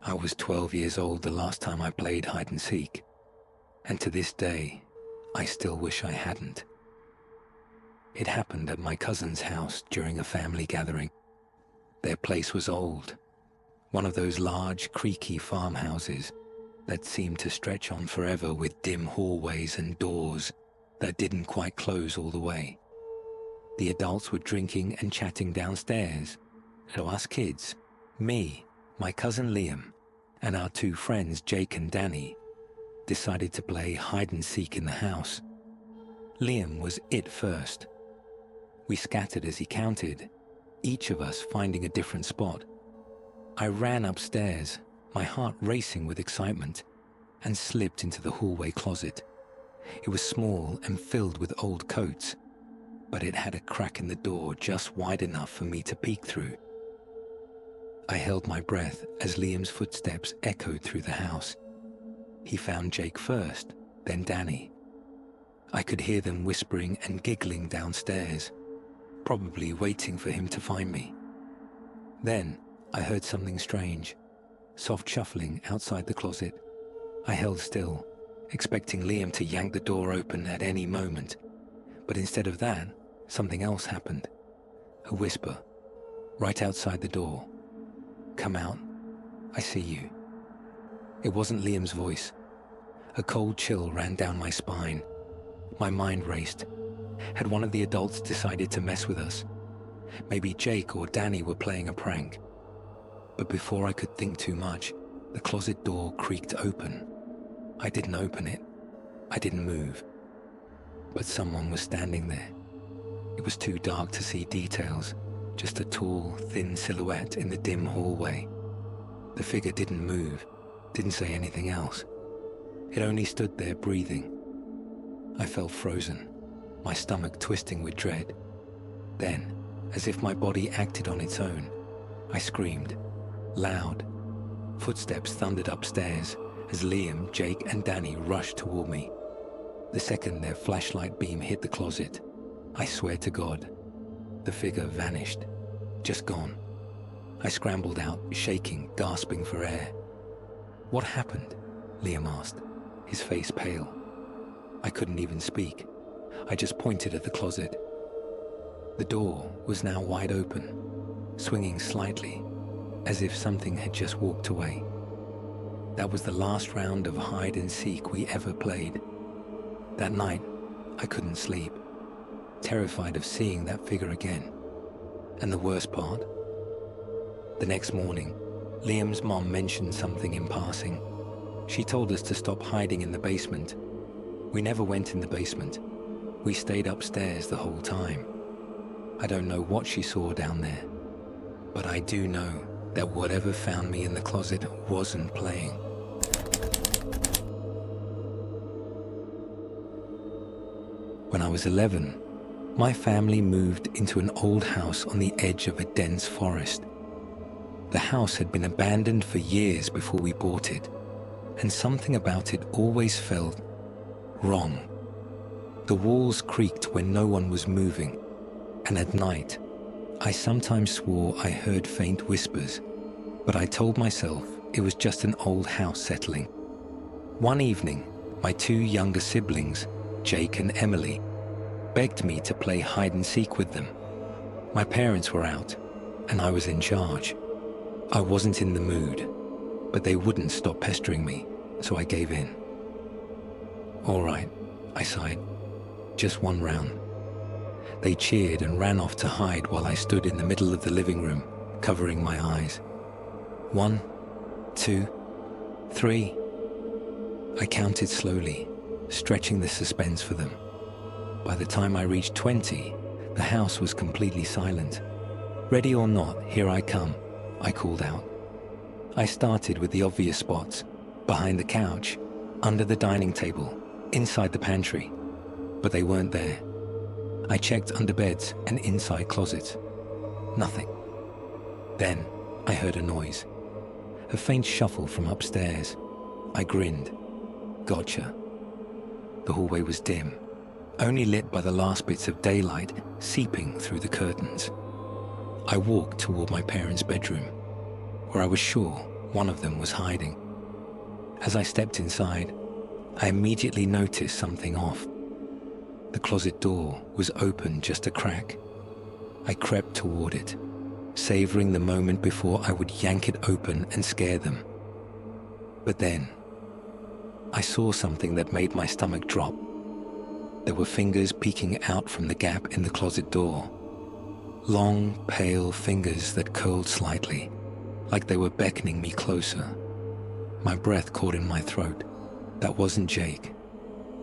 I was 12 years old the last time I played hide and seek, and to this day, I still wish I hadn't. It happened at my cousin's house during a family gathering. Their place was old, one of those large, creaky farmhouses that seemed to stretch on forever with dim hallways and doors that didn't quite close all the way. The adults were drinking and chatting downstairs, so us kids, me, my cousin Liam, and our two friends Jake and Danny, decided to play hide and seek in the house. Liam was it first. We scattered as he counted, each of us finding a different spot. I ran upstairs, my heart racing with excitement, and slipped into the hallway closet. It was small and filled with old coats, but it had a crack in the door just wide enough for me to peek through. I held my breath as Liam's footsteps echoed through the house. He found Jake first, then Danny. I could hear them whispering and giggling downstairs, probably waiting for him to find me. Then I heard something strange, soft shuffling outside the closet. I held still, expecting Liam to yank the door open at any moment, but instead of that, something else happened. A whisper, right outside the door. "Come out, I see you." It wasn't Liam's voice. A cold chill ran down my spine. My mind raced. Had one of the adults decided to mess with us? Maybe Jake or Danny were playing a prank. But before I could think too much, the closet door creaked open. I didn't open it. I didn't move. But someone was standing there. It was too dark to see details, just a tall, thin silhouette in the dim hallway. The figure didn't move, didn't say anything else. It only stood there breathing. I felt frozen, my stomach twisting with dread. Then, as if my body acted on its own, I screamed, loud. Footsteps thundered upstairs as Liam, Jake, and Danny rushed toward me. The second their flashlight beam hit the closet, I swear to God, the figure vanished, just gone. I scrambled out, shaking, gasping for air. "What happened?" Liam asked, his face pale. I couldn't even speak. I just pointed at the closet. The door was now wide open, swinging slightly, as if something had just walked away. That was the last round of hide and seek we ever played. That night, I couldn't sleep, terrified of seeing that figure again. And the worst part? The next morning, Liam's mom mentioned something in passing. She told us to stop hiding in the basement. We never went in the basement. We stayed upstairs the whole time. I don't know what she saw down there, but I do know that whatever found me in the closet wasn't playing. When I was 11, my family moved into an old house on the edge of a dense forest. The house had been abandoned for years before we bought it, and something about it always felt wrong. The walls creaked when no one was moving, and at night, I sometimes swore I heard faint whispers, but I told myself it was just an old house settling. One evening, my two younger siblings, Jake and Emily, begged me to play hide and seek with them. My parents were out, and I was in charge. I wasn't in the mood, but they wouldn't stop pestering me, so I gave in. "All right," I sighed. "Just one round." They cheered and ran off to hide while I stood in the middle of the living room, covering my eyes. 1, 2, 3. I counted slowly, stretching the suspense for them. By the time I reached 20, the house was completely silent. "Ready or not, here I come," I called out. I started with the obvious spots, behind the couch, under the dining table, inside the pantry, but they weren't there. I checked under beds and inside closets. Nothing. Then I heard a noise, a faint shuffle from upstairs. I grinned. Gotcha. The hallway was dim, only lit by the last bits of daylight seeping through the curtains. I walked toward my parents' bedroom, where I was sure One of them was hiding. As I stepped inside, I immediately noticed something off. The closet door was open just a crack. I crept toward it, savoring the moment before I would yank it open and scare them. But then, I saw something that made my stomach drop. There were fingers peeking out from the gap in the closet door. Long, pale fingers that curled slightly, like they were beckoning me closer. My breath caught in my throat. That wasn't Jake.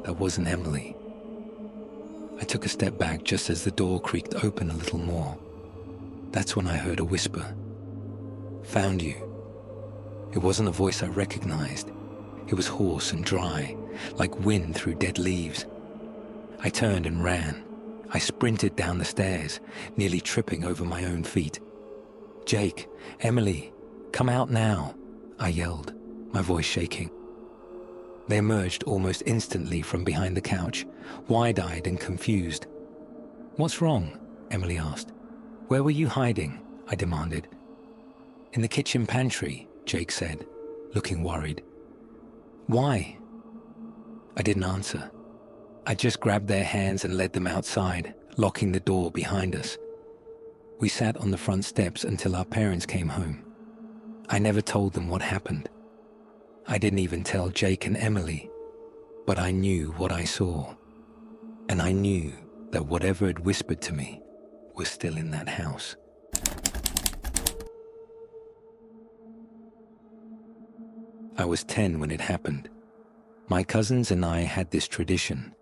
That wasn't Emily. I took a step back just as the door creaked open a little more. That's when I heard a whisper. "Found you." It wasn't a voice I recognized. It was hoarse and dry, like wind through dead leaves. I turned and ran. I sprinted down the stairs, nearly tripping over my own feet. "Jake, Emily, come out now," I yelled, my voice shaking. They emerged almost instantly from behind the couch, wide-eyed and confused. "What's wrong?" Emily asked. "Where were you hiding?" I demanded. "In the kitchen pantry," Jake said, looking worried. "Why?" I didn't answer. I just grabbed their hands and led them outside, locking the door behind us. We sat on the front steps until our parents came home. I never told them what happened. I didn't even tell Jake and Emily, but I knew what I saw, and I knew that whatever had whispered to me was still in that house. I was 10 when it happened. My cousins and I had this tradition.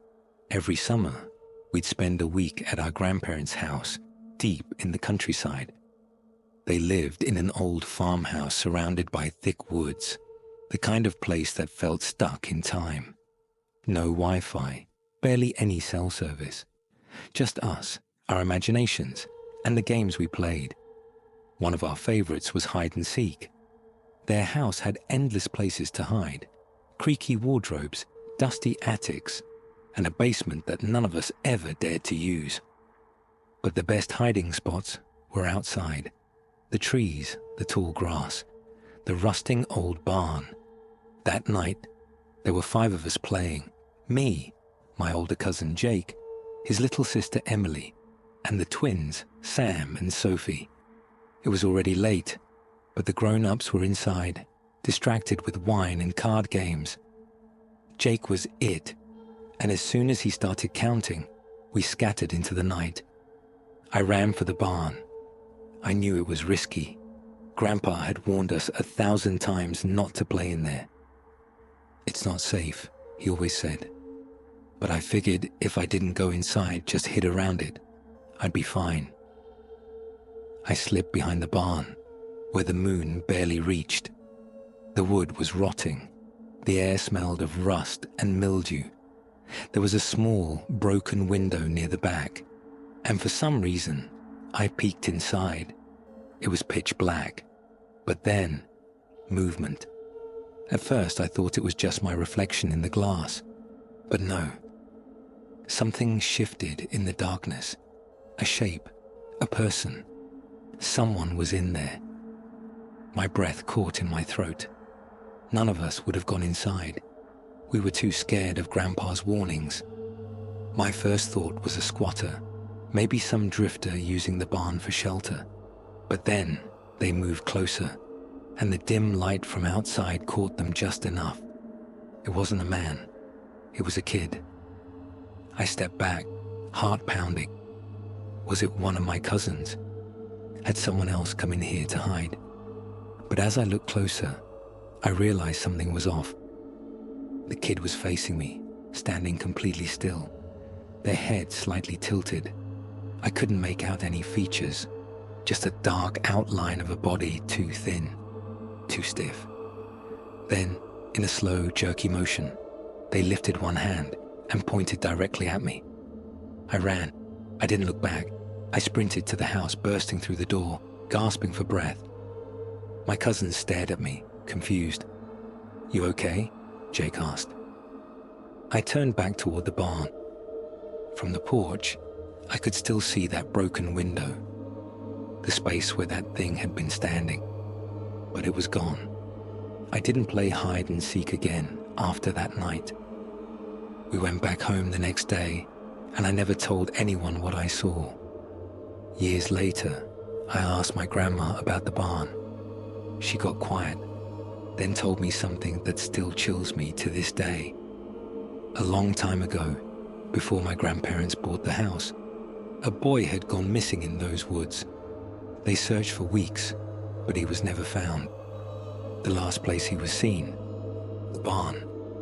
Every summer, we'd spend a week at our grandparents' house, deep in the countryside. They lived in an old farmhouse surrounded by thick woods, the kind of place that felt stuck in time. No Wi-Fi, barely any cell service. Just us, our imaginations, and the games we played. One of our favorites was hide and seek. Their house had endless places to hide, creaky wardrobes, dusty attics, and a basement that none of us ever dared to use. But the best hiding spots were outside. The trees, the tall grass, the rusting old barn. That night, there were 5 of us playing. Me, my older cousin Jake, his little sister Emily, and the twins, Sam and Sophie. It was already late, but the grown-ups were inside, distracted with wine and card games. Jake was it, and as soon as he started counting, we scattered into the night. I ran for the barn. I knew it was risky. Grandpa had warned us 1,000 times not to play in there. "It's not safe," he always said. But I figured if I didn't go inside, just hid around it, I'd be fine. I slipped behind the barn, where the moon barely reached. The wood was rotting. The air smelled of rust and mildew. There was a small, broken window near the back, and for some reason, I peeked inside. It was pitch black, but then, movement. At first, I thought it was just my reflection in the glass, but no. Something shifted in the darkness. A shape, a person. Someone was in there. My breath caught in my throat. None of us would have gone inside. We were too scared of Grandpa's warnings. My first thought was a squatter, maybe some drifter using the barn for shelter. But then they moved closer, and the dim light from outside caught them just enough. It wasn't a man. It was a kid. I stepped back, heart pounding. Was it one of my cousins? Had someone else come in here to hide? But as I looked closer, I realized something was off. The kid was facing me, standing completely still, their head slightly tilted. I couldn't make out any features, just a dark outline of a body too thin, too stiff. Then, in a slow, jerky motion, they lifted one hand and pointed directly at me. I ran. I didn't look back. I sprinted to the house, bursting through the door, gasping for breath. My cousins stared at me, confused. "You okay?" Jake asked. I turned back toward the barn. From the porch, I could still see that broken window, the space where that thing had been standing, but it was gone. I didn't play hide and seek again after that night. We went back home the next day, and I never told anyone what I saw. Years later, I asked my grandma about the barn. She got quiet, then told me something that still chills me to this day. A long time ago, before my grandparents bought the house, a boy had gone missing in those woods. They searched for weeks, but he was never found. The last place he was seen, the barn,